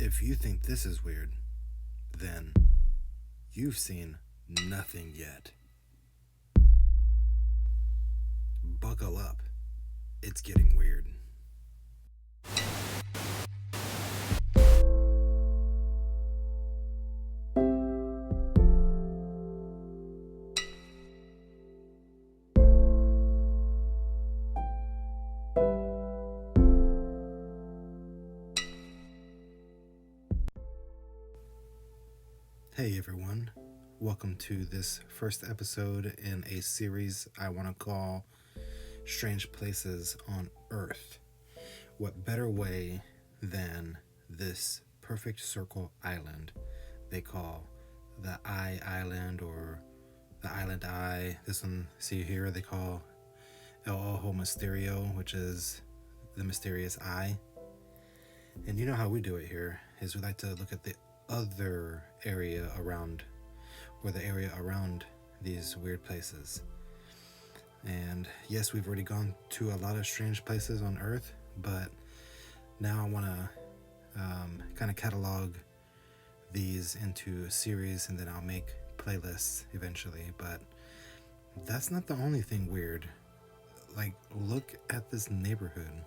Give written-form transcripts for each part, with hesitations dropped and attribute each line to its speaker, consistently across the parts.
Speaker 1: If you think this is weird, then you've seen nothing yet. Buckle up, it's getting weird. Hey everyone, welcome to this first episode in a series I want to call Strange Places on Earth. What better way than this perfect circle island they call the Eye Island or the Island Eye. This one, see here, they call El Ojo Misterio, which is the mysterious eye. And you know how we do it here, is we like to look at the other area around, or the area around these weird places. And yes, we've already gone to a lot of strange places on Earth, but now I want to kind of catalog these into a series, and then I'll make playlists eventually. But that's not the only thing weird. Like, look at this neighborhood.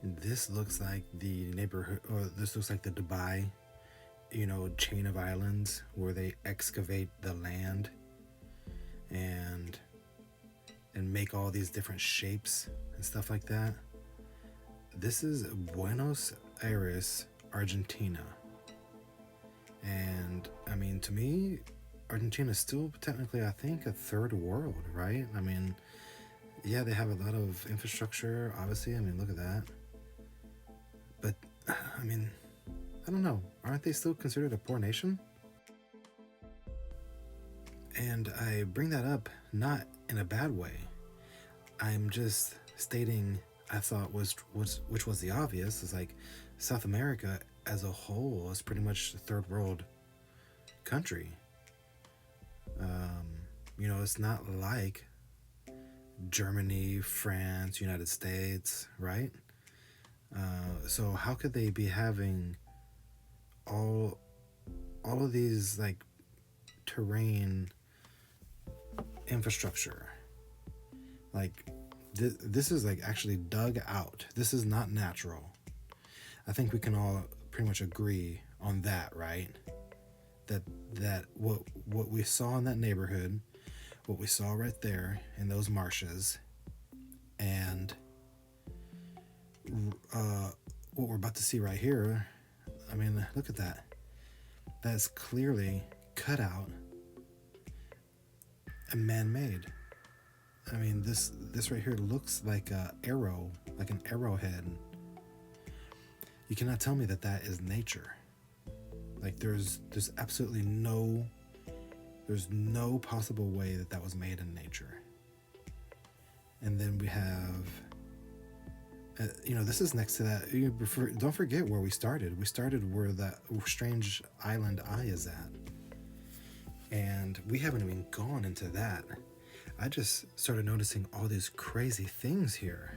Speaker 1: This looks like the neighborhood, or this looks like the Dubai, chain of islands where they excavate the land and make all these different shapes and stuff like that. This is Buenos Aires, Argentina. And I mean, to me, Argentina is still technically, I think, a third world, right? I mean, yeah, they have a lot of infrastructure, obviously. I mean, look at that. But, I mean, I don't know. Aren't they still considered a poor nation? And I bring that up not in a bad way. I'm just stating, I thought which was the obvious, is like South America as a whole is pretty much a third world country. It's not like Germany, France, United States, right? So how could they be having all of these like terrain infrastructure? Like this is like actually dug out. This is not natural. I think we can all pretty much agree on that, right? That what we saw in that neighborhood, what we saw right there in those marshes, and what we're about to see right here, I mean, look at that. That's clearly cut out and man-made. I mean, this right here looks like an arrow, like an arrowhead. You cannot tell me that is nature. Like, there's absolutely no possible way that was made in nature. And then we have, this is next to that. Don't forget where we started. We started where that strange island eye is at. And we haven't even gone into that. I just started noticing all these crazy things here.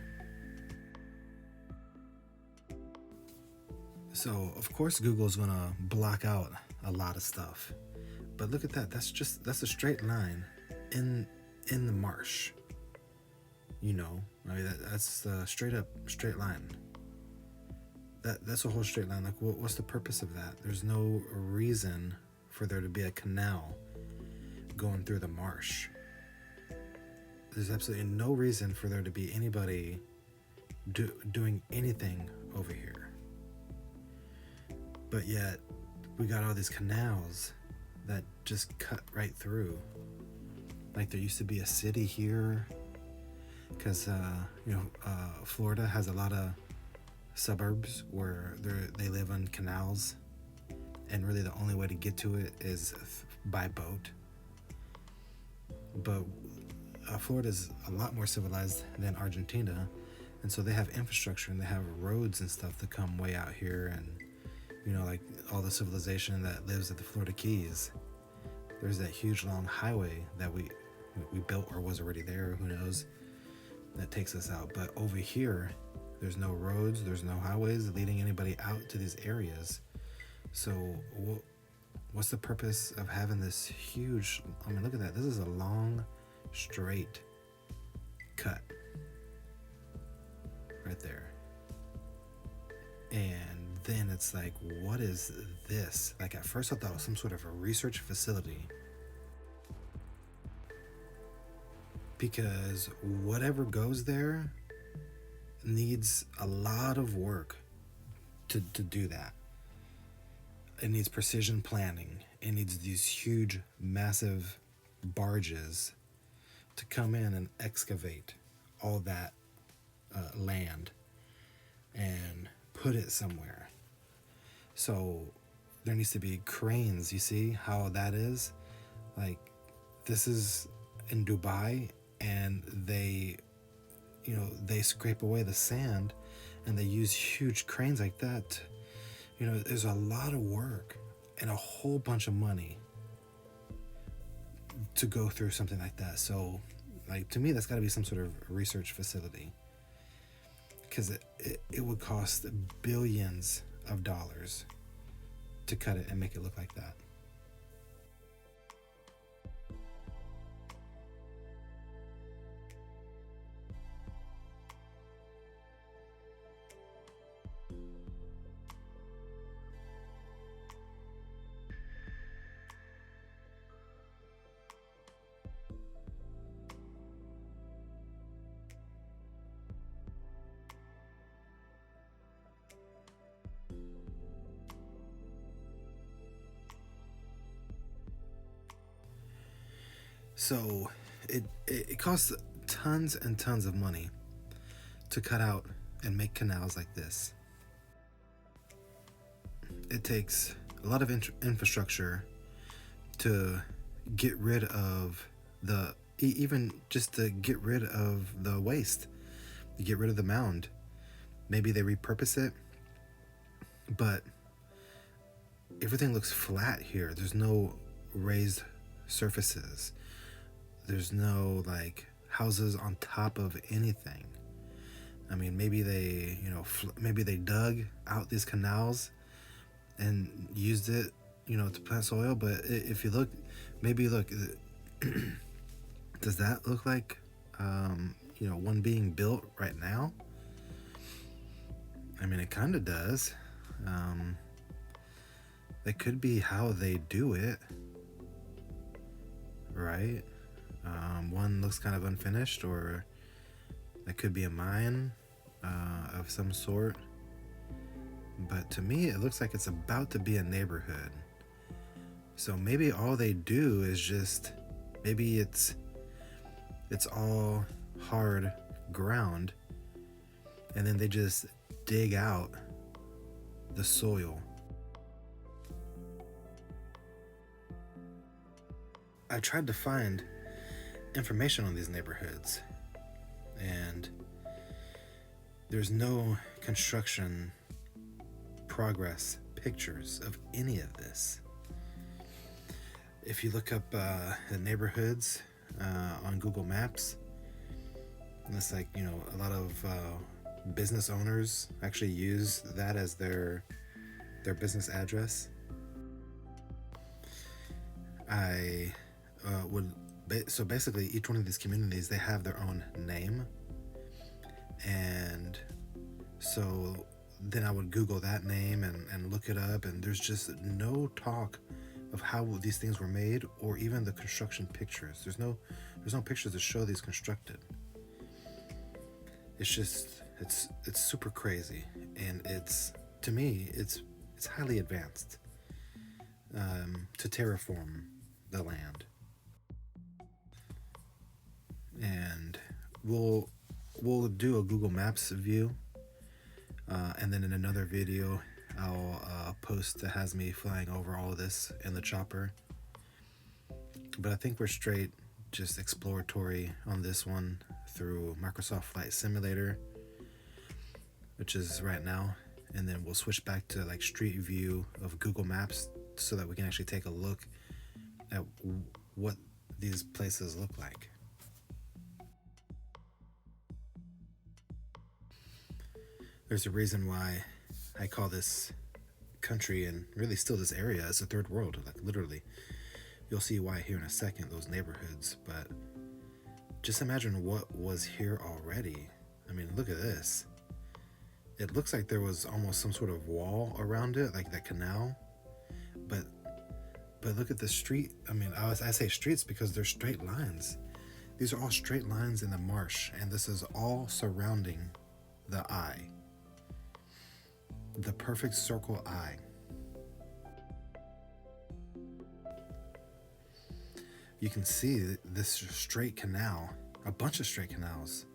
Speaker 1: So, of course, Google's going to block out a lot of stuff. But look at that. That's a straight line in the marsh. I mean, that's a straight line. That's a whole straight line. Like, what's the purpose of that? There's no reason for there to be a canal going through the marsh. There's absolutely no reason for there to be anybody doing anything over here. But yet, we got all these canals that just cut right through. Like, there used to be a city here, because Florida has a lot of suburbs where they live on canals, and really the only way to get to it is by boat. But Florida is a lot more civilized than Argentina, and so they have infrastructure and they have roads and stuff that come way out here, and like all the civilization that lives at the Florida Keys. There's that huge long highway that we built, or was already there, who knows, that takes us out. But over here, There's no roads, there's no highways leading anybody out to these areas. So what's the purpose of having this huge, I mean, look at that. This is a long, straight cut right there. And then it's like, what is this? Like, at first I thought it was some sort of a research facility, because whatever goes there needs a lot of work to do that. It needs precision planning. It needs these huge, massive barges to come in and excavate all that land and put it somewhere. So there needs to be cranes. You see how that is? Like, this is in Dubai, and they scrape away the sand, and they use huge cranes like that. There's a lot of work and a whole bunch of money to go through something like that. So, like, to me, that's got to be some sort of research facility, because it would cost billions of dollars to cut it and make it look like that. So it costs tons and tons of money to cut out and make canals like this. It takes a lot of infrastructure to get rid of even just to get rid of the waste, to get rid of the mound. Maybe they repurpose it, but everything looks flat here. There's no raised surfaces. There's no like houses on top of anything. I mean, maybe they, maybe they dug out these canals and used it, to plant soil. But if you look, does that look like, one being built right now? I mean, it kind of does. That could be how they do it, right? One looks kind of unfinished, or that could be a mine of some sort. But to me, it looks like it's about to be a neighborhood. So maybe all they do is just, maybe it's all hard ground, and then they just dig out the soil. I tried to find information on these neighborhoods, and there's no construction progress pictures of any of this. If you look up the neighborhoods on Google Maps, it's like, a lot of business owners actually use that as their business address. So basically, each one of these communities, they have their own name, and so then I would Google that name and look it up, and there's just no talk of how these things were made, or even the construction pictures. There's no pictures to show these constructed. It's just it's super crazy, and to me it's highly advanced to terraform the land. And we'll do a Google Maps view, and then in another video I'll post that has me flying over all of this in the chopper. But I think we're straight just exploratory on this one through Microsoft Flight Simulator, which is right now, and then we'll switch back to like Street View of Google Maps so that we can actually take a look at what these places look like. There's a reason why I call this country and really still this area as a third world. Like literally, you'll see why here in a second. Those neighborhoods, but just imagine what was here already. I mean, look at this. It looks like there was almost some sort of wall around it, like that canal. But look at the street. I mean, I say streets because they're straight lines. These are all straight lines in the marsh, and this is all surrounding the eye. The perfect circle eye. You can see this straight canal, a bunch of straight canals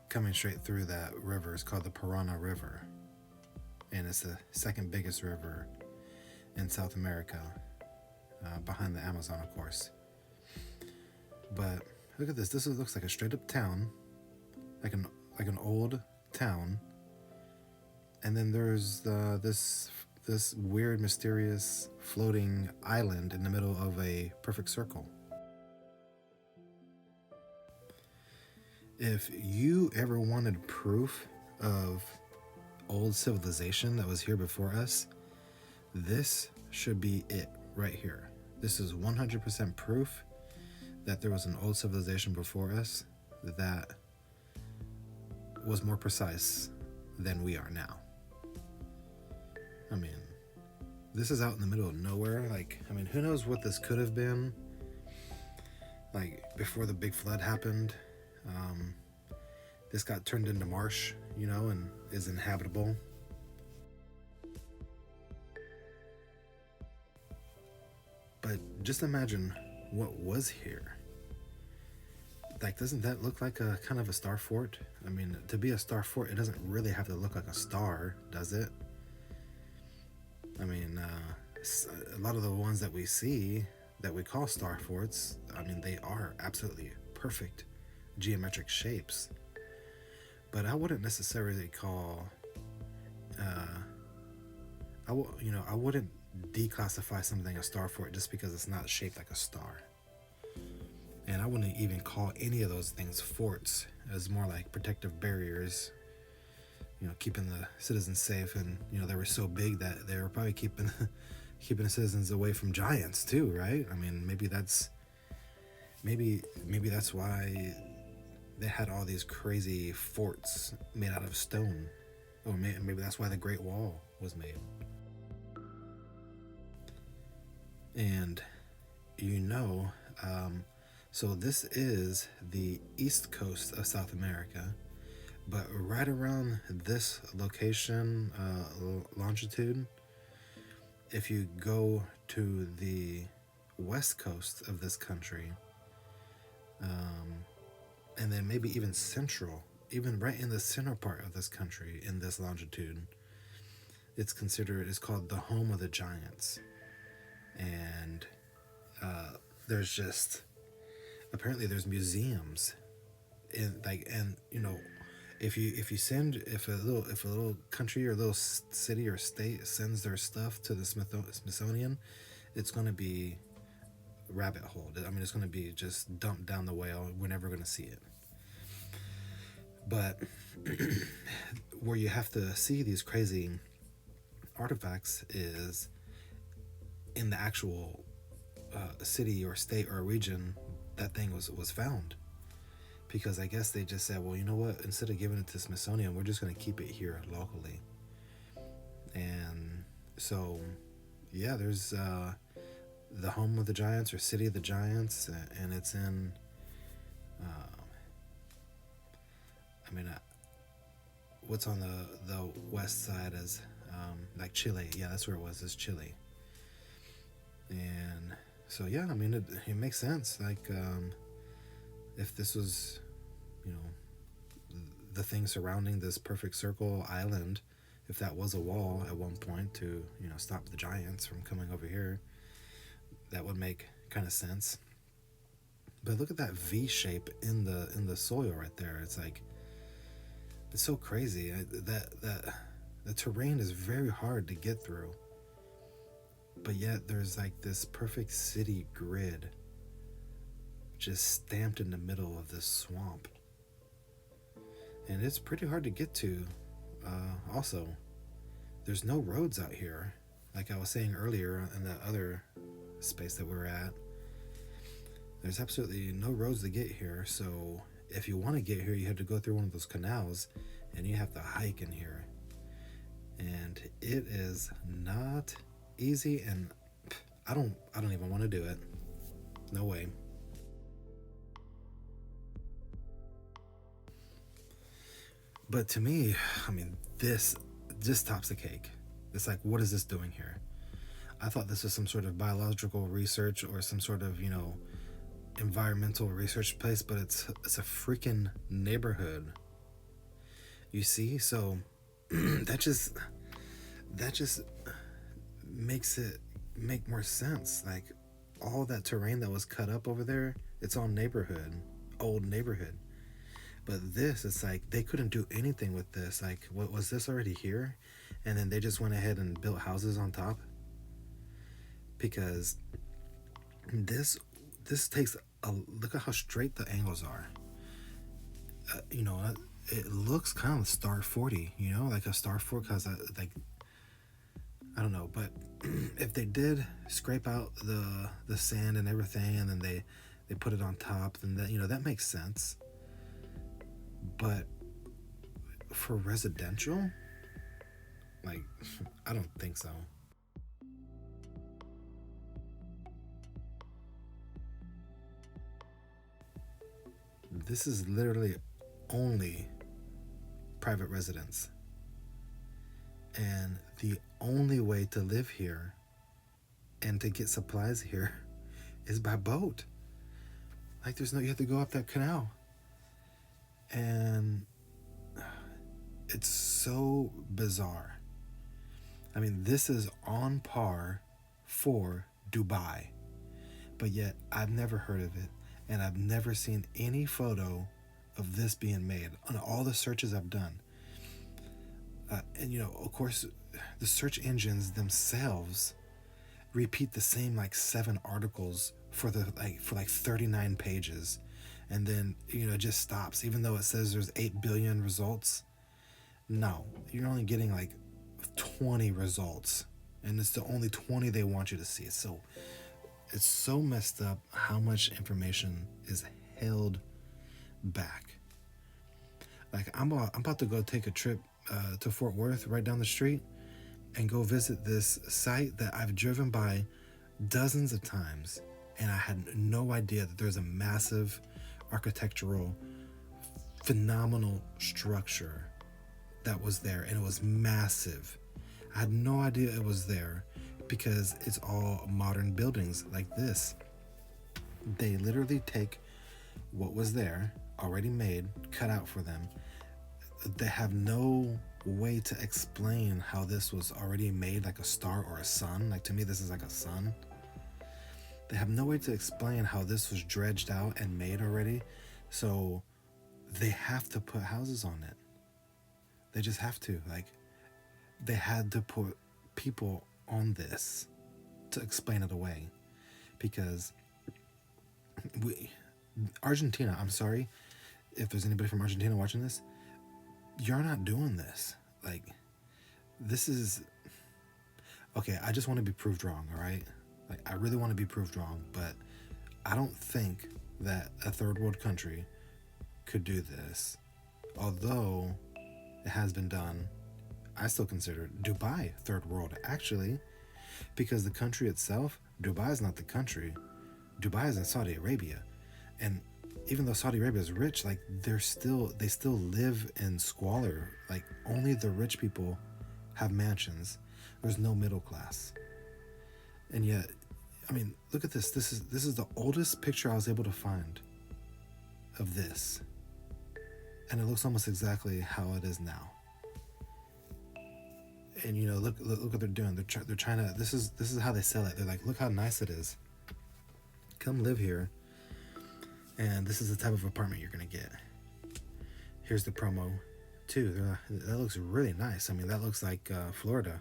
Speaker 1: coming straight through that river. It's called the Parana River, and it's the second biggest river in South America, behind the Amazon, of course. But look at this. This looks like a straight up town, like an old town, and then there's this weird, mysterious, floating island in the middle of a perfect circle. If you ever wanted proof of old civilization that was here before us, this should be it right here. This is 100% proof that there was an old civilization before us that was more precise than we are now. I mean, this is out in the middle of nowhere. Like, I mean, who knows what this could have been, like, before the big flood happened. This got turned into marsh, and is inhabitable. But just imagine what was here. Like, doesn't that look like a kind of a star fort? I mean, to be a star fort, it doesn't really have to look like a star, does it? I mean, a lot of the ones that we see that we call star forts, I mean, they are absolutely perfect geometric shapes. But I wouldn't necessarily call, I wouldn't declassify something a star fort just because it's not shaped like a star. And I wouldn't even call any of those things forts, as more like protective barriers, keeping the citizens safe. And they were so big that they were probably keeping the citizens away from giants too, right? I mean, maybe that's why they had all these crazy forts made out of stone, or maybe that's why the Great Wall was made. And so this is the east coast of South America, but right around this location, longitude, if you go to the west coast of this country, and then maybe even central, even right in the center part of this country in this longitude, it's called the home of the giants. And apparently there's museums if a little country or a little city or state sends their stuff to the Smithsonian, it's going to be rabbit holed. I mean, it's going to be just dumped down the whale. We're never going to see it. But where you have to see these crazy artifacts is in the actual city or state or region that thing was found. Because I guess they just said, well, you know what? Instead of giving it to Smithsonian, we're just going to keep it here locally. And so, yeah, there's the home of the giants, or city of the giants, and it's in what's on the west side is like Chile. Yeah, that's where it was. Is Chile. And so, yeah, I mean, it makes sense. Like, if this was, the thing surrounding this perfect circle island, if that was a wall at one point to, stop the giants from coming over here, that would make kind of sense. But look at that V shape in the soil right there. It's like, it's so crazy. That the terrain is very hard to get through. But yet there's like this perfect city grid just stamped in the middle of this swamp. And it's pretty hard to get to Also, there's no roads out here. Like I was saying earlier in the other space that we were at, there's absolutely no roads to get here. So if you want to get here, you have to go through one of those canals, and you have to hike in here. And it is not easy, and I don't even want to do it. No way. But to me, I mean, this tops the cake. It's like, what is this doing here? I thought this was some sort of biological research or some sort of, environmental research place, but it's a freaking neighborhood. You see? So that just makes it make more sense. Like all that terrain that was cut up over there, it's all neighborhood, old neighborhood. But this, it's like they couldn't do anything with this. Like, what was this already here? And then they just went ahead and built houses on top. Because this takes a look at how straight the angles are. It looks kind of star 40. Like a star 4, because I don't know. But if they did scrape out the sand and everything, and then they put it on top, then that makes sense. But for residential, like, I don't think so. This is literally only private residence. And the only way to live here and to get supplies here is by boat. Like, you have to go up that canal. And it's so bizarre. I mean, this is on par for Dubai, but yet I've never heard of it, and I've never seen any photo of this being made on all the searches I've done. And of course, the search engines themselves repeat the same like 7 articles for 39 pages, and then it just stops, even though it says there's 8 billion results. No, you're only getting like 20 results, and it's the only 20 they want you to see. It's so messed up how much information is held back. Like, I'm about to go take a trip to Fort Worth, right down the street, and go visit this site that I've driven by dozens of times, and I had no idea that there's a massive architectural phenomenal structure that was there, and it was massive. I had no idea it was there, because it's all modern buildings like this. They literally take what was there, already made, cut out for them. They have no way to explain how this was already made, like a star or a sun. Like, to me, this is like a sun. They have no way to explain how this was dredged out and made already. So they have to put houses on it. They just have to. Like, they had to put people on this to explain it away. Because Argentina, I'm sorry if there's anybody from Argentina watching this, you're not doing this. Like, this is okay. I just want to be proved wrong. All right, like, I really want to be proved wrong, but I don't think that a third world country could do this. Although it has been done, I still consider Dubai third world, actually, because the country itself, Dubai is not the country. Dubai is in Saudi Arabia, and even though Saudi Arabia is rich, like, they still live in squalor. Like, only the rich people have mansions. There's no middle class. And yet, I mean, look at this. This is the oldest picture I was able to find of this, and it looks almost exactly how it is now. And look what they're doing. They're trying to. This is how they sell it. They're like, look how nice it is. Come live here. And this is the type of apartment you're gonna get. Here's the promo, too. That looks really nice. I mean, that looks like Florida.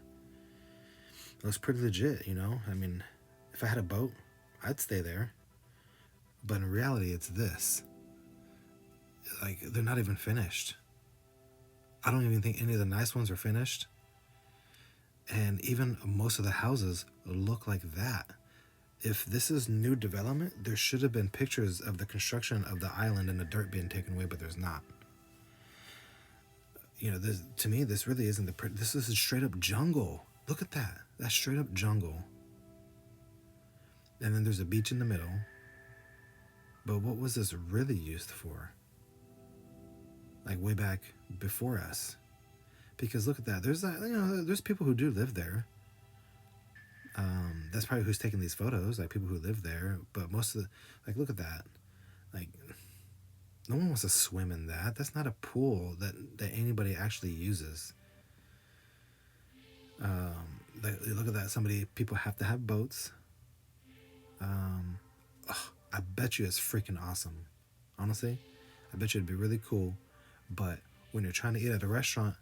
Speaker 1: It looks pretty legit, I mean, if I had a boat, I'd stay there. But in reality, it's this. Like, they're not even finished. I don't even think any of the nice ones are finished. And even most of the houses look like that. If this is new development, there should have been pictures of the construction of the island and the dirt being taken away, but there's not. This, to me, this really isn't this is a straight up jungle. Look at that. That's straight up jungle. And then there's a beach in the middle. But what was this really used for? Like way back before us. Because look at that. There's people who do live there. That's probably who's taking these photos, like people who live there. But most of look at that. Like, no one wants to swim in that. That's not a pool that anybody actually uses. Look at that. People have to have boats. I bet you it's freaking awesome. Honestly, I bet you it'd be really cool. But when you're trying to eat at a restaurant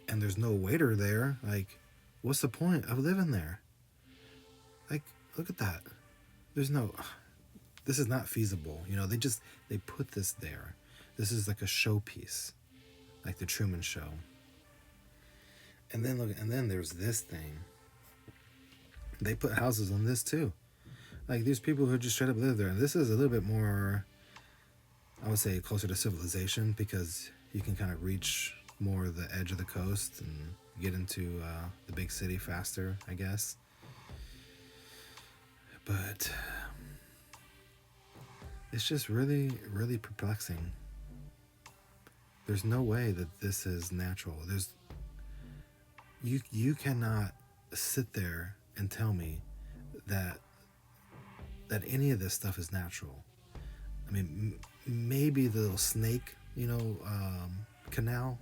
Speaker 1: and there's no waiter there, like, what's the point of living there? Like, look at that. This is not feasible. They put this there. This is like a showpiece, like the Truman Show. And then there's this thing. They put houses on this too. Like, there's people who just straight up live there. And this is a little bit more, I would say, closer to civilization, because you can kind of reach more of the edge of the coast and get into the big city faster, I guess. But it's just really, really perplexing. There's no way that this is natural. You cannot sit there and tell me that any of this stuff is natural. I mean, maybe the little snake, canal,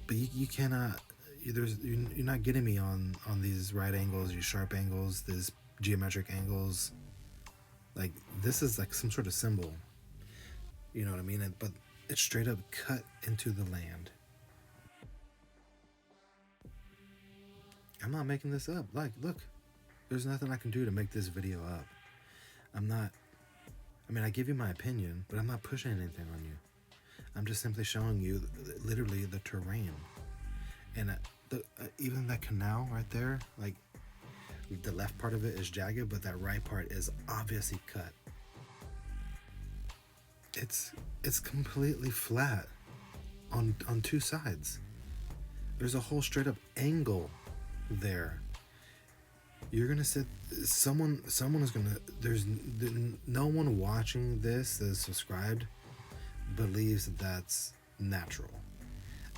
Speaker 1: but you cannot. You're not getting me on these right angles, these sharp angles, these geometric angles. Like, this is like some sort of symbol. You know what I mean? But it's straight up cut into the land. I'm not making this up. Like, look, there's nothing I can do to make this video up. I give you my opinion, but I'm not pushing anything on you. I'm just simply showing you literally the terrain. And even that canal right there, like, the left part of it is jagged, but that right part is obviously cut. It's completely flat on two sides. There's a whole straight up angle there. You're gonna sit. Someone is gonna. There's no one watching this that is subscribed believes that that's natural.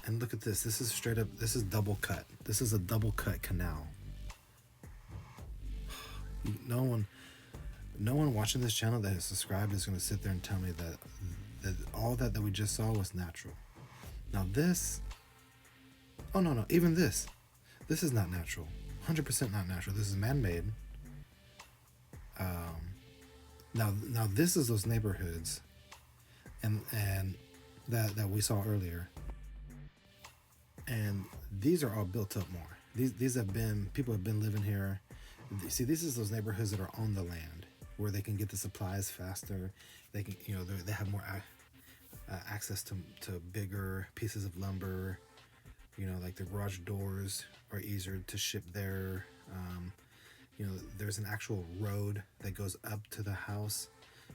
Speaker 1: And look at this. This is straight up. This is double cut. This is a double cut canal. No one watching this channel that is subscribed is gonna sit there and tell me that all that we just saw was natural. Now this. Oh no! Even this. This is not natural. 100% not natural. This is man-made. Now this is those neighborhoods, and that we saw earlier. And these are all built up more. These have been, people have been living here. See, these is those neighborhoods that are on the land where they can get the supplies faster. They can, they have more access to bigger pieces of lumber. Like the garage doors are easier to ship there. There's an actual road that goes up to the house.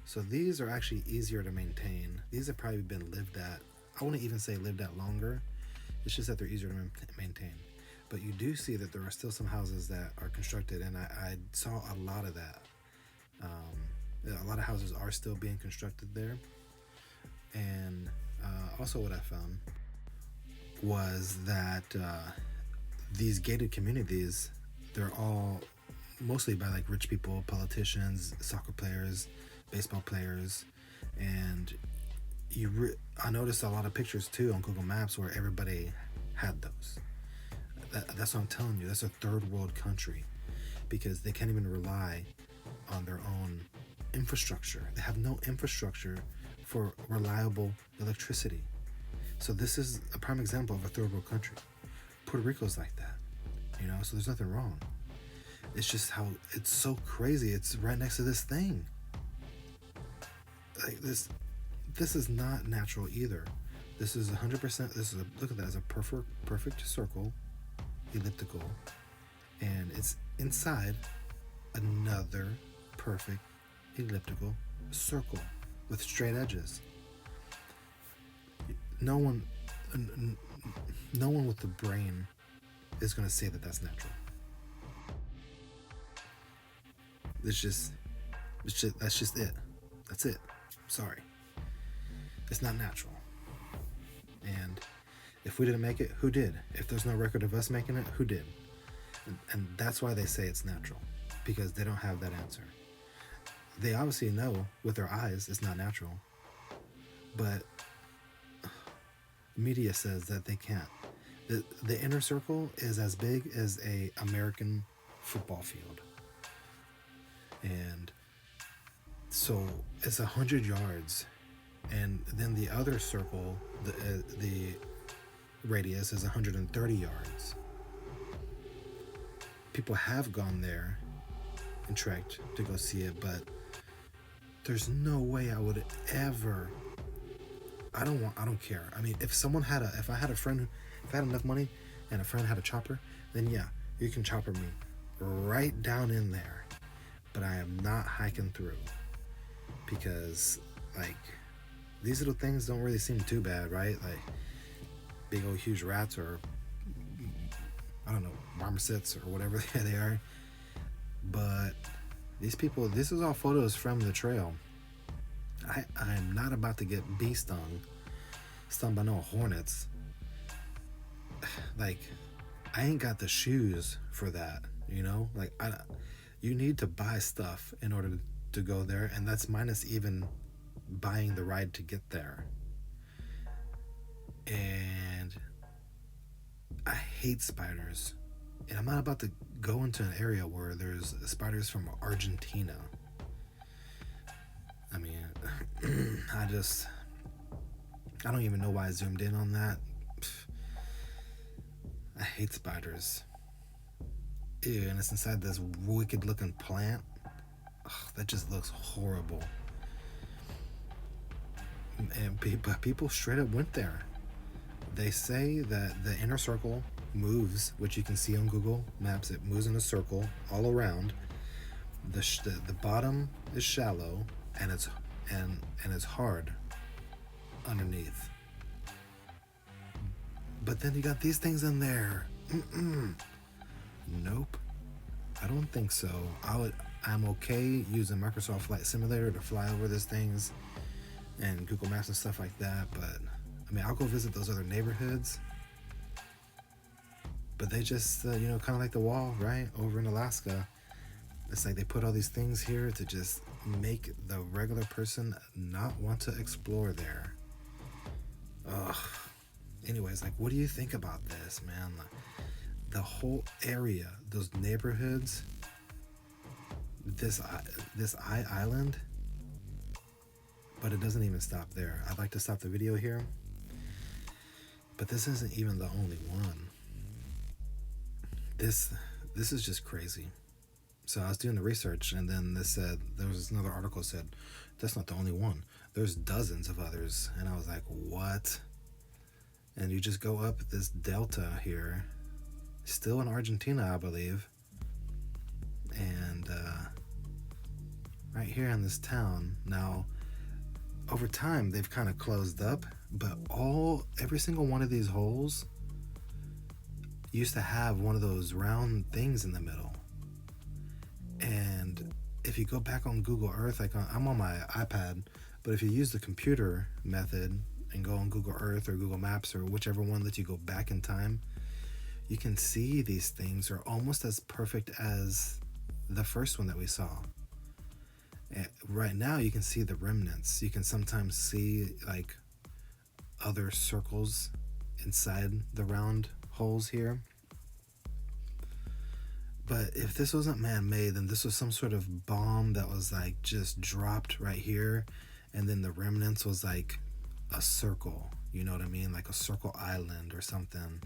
Speaker 1: So these are actually easier to maintain. These have probably been lived at. I wouldn't even say lived at longer. It's just that they're easier to maintain. But you do see that there are still some houses that are constructed, and I saw a lot of that. A lot of houses are still being constructed there. And also what I found was that these gated communities, they're all mostly by like rich people, politicians, soccer players, baseball players, and I noticed a lot of pictures too on Google Maps where everybody had those. That's what I'm telling you. That's a third world country, because they can't even rely on their own infrastructure. They have no infrastructure for reliable electricity. So this is a prime example of a third world country. Puerto Rico's like that, so there's nothing wrong. It's just how it's so crazy. It's right next to this thing. Like this is not natural either. This is 100%. Look at that. It's a perfect circle, elliptical, and it's inside another perfect elliptical circle with straight edges. No one, no one with the brain is going to say that that's natural. It's just, that's just it. That's it. Sorry, it's not natural. And if we didn't make it, who did? If there's no record of us making it, who did? And that's why they say it's natural, because they don't have that answer. They obviously know with their eyes it's not natural, but media says that they can't. The inner circle is as big as a American football field, and so it's 100 yards, and then the other circle, the radius is 130 yards. People have gone there and trekked to go see it, but there's no way I would ever. I don't care. I mean, if I had a friend, if I had enough money and a friend had a chopper, then yeah, you can chopper me right down in there. But I am not hiking through, because like these little things don't really seem too bad, right? Like big old huge rats, or I don't know, marmosets or whatever they are. But these people, this is all photos from the trail. I'm not about to get bee stung by no hornets. Like, I ain't got the shoes for that, you know? Like, you need to buy stuff in order to go there, and that's minus even buying the ride to get there. And I hate spiders. And I'm not about to go into an area where there's spiders from Argentina. I mean, I don't even know why I zoomed in on that. I hate spiders. Ew, and it's inside this wicked looking plant. Ugh, that just looks horrible. And people straight up went there. They say that the inner circle moves, which you can see on Google Maps. It moves in a circle all around. The bottom is shallow, and it's hard underneath. But then you got these things in there. Nope, I don't think so. I'm okay using Microsoft Flight Simulator to fly over these things and Google Maps and stuff like that, but I mean, I'll go visit those other neighborhoods. But they just, kind of like the wall, right? Over in Alaska. It's like they put all these things here to just make the regular person not want to explore there. Ugh. Anyways, like, what do you think about this, man? The whole area, those neighborhoods, this island. But it doesn't even stop there. I'd like to stop the video here. But this isn't even the only one. This is just crazy. So I was doing the research, and then there was another article said, that's not the only one. There's dozens of others. And I was like, what? And you just go up this delta here, still in Argentina, I believe. And right here in this town. Now, over time, they've kind of closed up, but every single one of these holes used to have one of those round things in the middle. And if you go back on Google Earth, like I'm on my iPad, but if you use the computer method and go on Google Earth or Google Maps or whichever one lets you go back in time, you can see these things are almost as perfect as the first one that we saw. And right now you can see the remnants. You can sometimes see like other circles inside the round holes here. But if this wasn't man-made, then this was some sort of bomb that was like just dropped right here, and then the remnants was like a circle, you know what I mean? Like a circle island or something.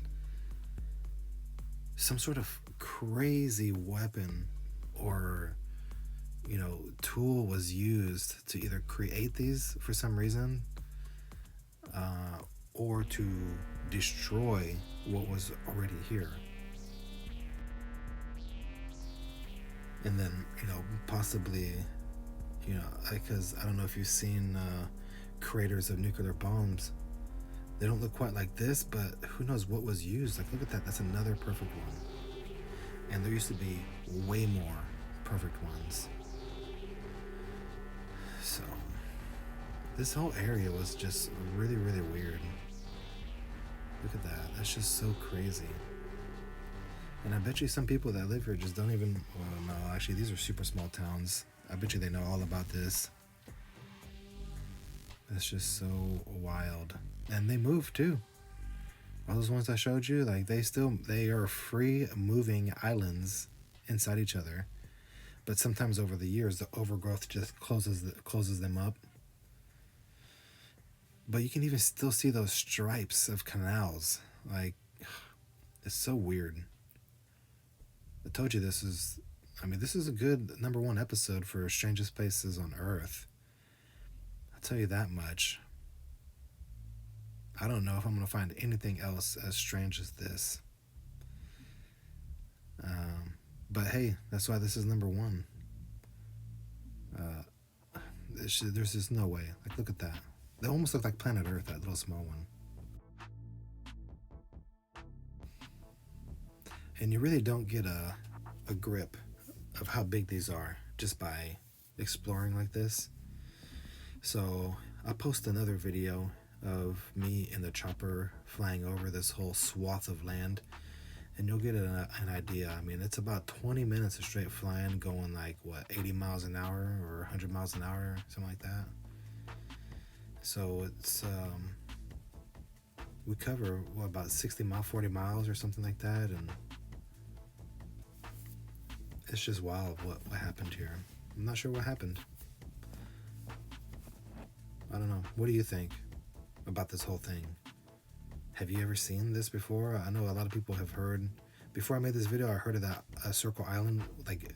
Speaker 1: Some sort of crazy weapon or tool was used to either create these for some reason, or to destroy what was already here. And then, possibly, because I don't know if you've seen craters of nuclear bombs. They don't look quite like this, but who knows what was used. Like, look at that. That's another perfect one. And there used to be way more perfect ones. So, this whole area was just really, really weird. Look at that. That's just so crazy. And I bet you some people that live here just don't even... Well, no, actually, these are super small towns. I bet you they know all about this. It's just so wild. And they move too. All those ones I showed you, like they are free moving islands inside each other. But sometimes over the years, the overgrowth just closes them up. But you can even still see those stripes of canals. Like, it's so weird. I told you this is a good #1 episode for strangest places on Earth. I'll tell you that much. I don't know if I'm going to find anything else as strange as this. But hey, that's why this is #1. There's just no way. Like, look at that. They almost look like planet Earth, that little small one. And you really don't get a grip of how big these are just by exploring like this. So I'll post another video of me in the chopper flying over this whole swath of land, and you'll get an idea. I mean, it's about 20 minutes of straight flying, going like 80 miles an hour or 100 miles an hour, something like that. So it's we cover about 60 miles, 40 miles or something like that, and it's just wild what happened here. I'm not sure what happened. I don't know. What do you think about this whole thing? Have you ever seen this before? I know a lot of people have heard. Before I made this video, I heard of that Circle Island like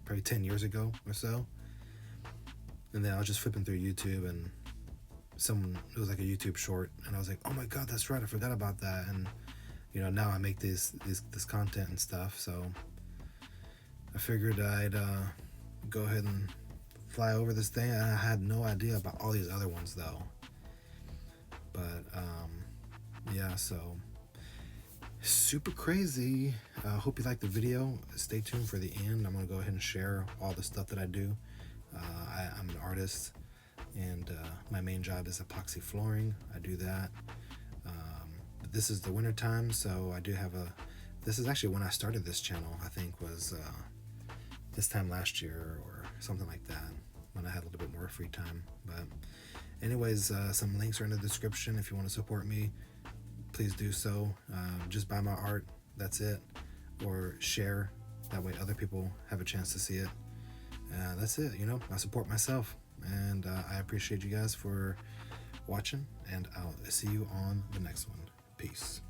Speaker 1: probably 10 years ago or so. And then I was just flipping through YouTube, and it was like a YouTube short, and I was like, oh my god, that's right, I forgot about that. And now I make this content and stuff, so I figured I'd go ahead and fly over this thing. I had no idea about all these other ones though. But yeah, so super crazy. Hope you liked the video. Stay tuned for the end. I'm gonna go ahead and share all the stuff that I do. I'm an artist, and my main job is epoxy flooring. I do that. But this is the winter time, so I do have this is actually when I started this channel. I think was this time last year or something like that, when I had a little bit more free time. But anyways, some links are in the description. If you want to support me, please do so. Just buy my art, that's it, or share. That way other people have a chance to see it. That's it. I support myself, and I appreciate you guys for watching, and I'll see you on the next one. Peace.